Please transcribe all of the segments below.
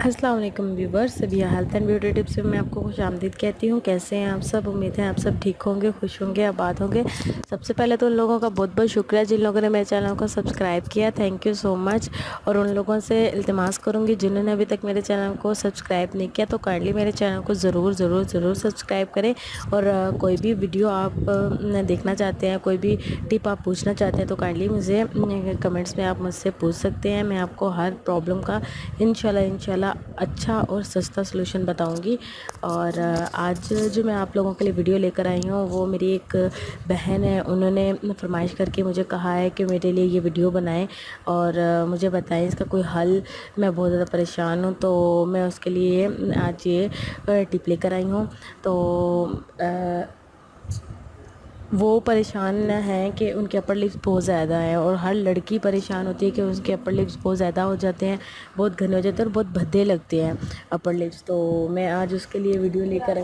अस्सलाम वालेकुम viewers, Sabiya health and beauty tips में मैं आपको खुश आमदीद कहती हूँ। कैसे हैं आप सब? उम्मीद है आप सब ठीक होंगे, खुश होंगे, आबाद होंगे। सबसे पहले तो उन लोगों का बहुत बहुत शुक्रिया जिन लोगों ने मेरे चैनल को सब्सक्राइब किया, थैंक यू सो मच। और उन लोगों से इल्तिमास करूँगी जिन्होंने अभी तक मेरे चैनल को सब्सक्राइब नहीं किया तो काइंडली मेरे चैनल को ज़रूर सब्सक्राइब करें। और कोई भी वीडियो आप देखना चाहते हैं, कोई भी टिप आप पूछना चाहते हैं तो काइंडली मुझे कमेंट्स में आप मुझसे पूछ सकते हैं। मैं आपको हर प्रॉब्लम का इंशाल्लाह अच्छा और सस्ता सलूशन बताऊंगी। और आज जो मैं आप लोगों के लिए वीडियो लेकर आई हूँ वो मेरी एक बहन है, उन्होंने फरमाइश करके मुझे कहा है कि मेरे लिए ये वीडियो बनाएं और मुझे बताएं इसका कोई हल। मैं बहुत ज़्यादा परेशान हूँ तो मैं उसके लिए आज ये टिप लेकर आई हूँ। तो वो परेशान हैं कि उनके अपर लिप्स बहुत ज़्यादा हैं, और हर लड़की परेशान होती है कि उसके अपर लिप्स बहुत ज़्यादा हो जाते हैं, बहुत घने हो जाते हैं और बहुत भद्दे लगते हैं अपर लिप्स। तो मैं आज उसके लिए वीडियो लेकर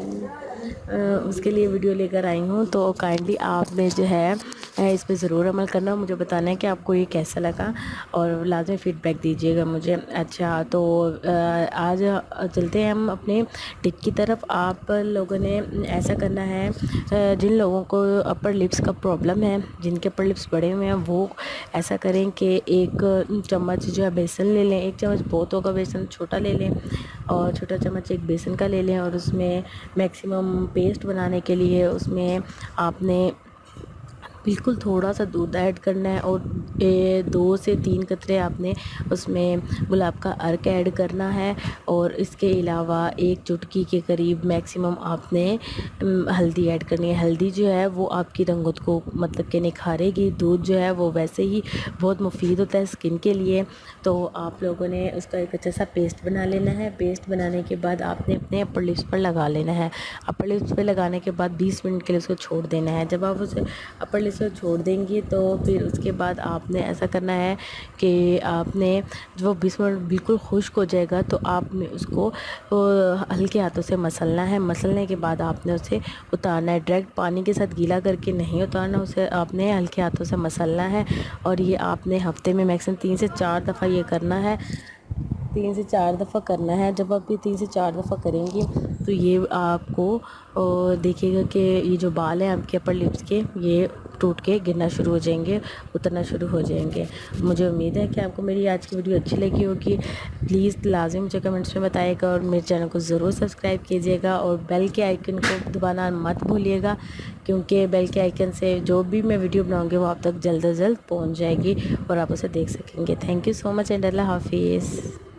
आई हूँ। तो काइंडली आपने जो है इस पे ज़रूर अमल करना, मुझे बताना है कि आपको ये कैसा लगा और लाजमी फ़ीडबैक दीजिएगा मुझे। अच्छा, तो आज चलते हैं हम अपने टिप की तरफ। आप लोगों ने ऐसा करना है, जिन लोगों को अपर लिप्स का प्रॉब्लम है, जिनके अपर लिप्स बड़े हुए हैं, वो ऐसा करें कि एक चम्मच जो है बेसन ले लें। एक चम्मच बहुत होगा, बेसन छोटा ले लें और छोटा चम्मच एक बेसन का ले लें। और उसमें मैक्सिमम पेस्ट बनाने के लिए उसमें आपने बिल्कुल थोड़ा सा दूध ऐड करना है और 2 से 3 कतरे आपने उसमें गुलाब का अर्क ऐड करना है। और इसके अलावा एक चुटकी के करीब मैक्सिमम आपने हल्दी ऐड करनी है। हल्दी जो है वो आपकी रंगत को मतलब कि निखारेगी। दूध जो है वो वैसे ही बहुत मुफीद होता है स्किन के लिए। तो आप लोगों ने उसका एक अच्छा सा पेस्ट बना लेना है। पेस्ट बनाने के बाद आपने अपने अपर लिप्स पर लगा लेना है। अपर लिप्स पर लगाने के बाद 20 मिनट के लिए उसको छोड़ देना है। जब आप उसे अपर लिप्स पर छोड़ देंगे तो फिर उसके बाद आपने ऐसा करना है कि आपने जब वो 20 मिनट बिल्कुल खुश्क हो जाएगा तो आपने उसको हल्के हाथों से मसलना है। मसलने के बाद आपने उसे उतारना है, डायरेक्ट पानी के साथ गीला करके नहीं उतारना, उसे आपने हल्के हाथों से मसलना है। और ये आपने हफ्ते में मैक्सिमम 3 से 4 दफ़ा ये करना है। 3 से 4 दफ़ा करना है। जब आप ये 3 से 4 दफ़ा करेंगे तो ये आपको देखिएगा कि ये जो बाल हैं आपके अपर लिप्स के, ये टूट के गिरना शुरू हो जाएंगे, उतरना शुरू हो जाएंगे। मुझे उम्मीद है कि आपको मेरी आज की वीडियो अच्छी लगी होगी। प्लीज़ लाजिम मुझे कमेंट्स में बताइएगा और मेरे चैनल को ज़रूर सब्सक्राइब कीजिएगा और बेल के आइकन को दबाना मत भूलिएगा, क्योंकि बेल के आइकन से जो भी मैं वीडियो बनाऊँगी वो आप तक जल्द अज जल्द पहुँच जाएगी और आप उसे देख सकेंगे। Thank you so much and अल्लाह हाफिज़।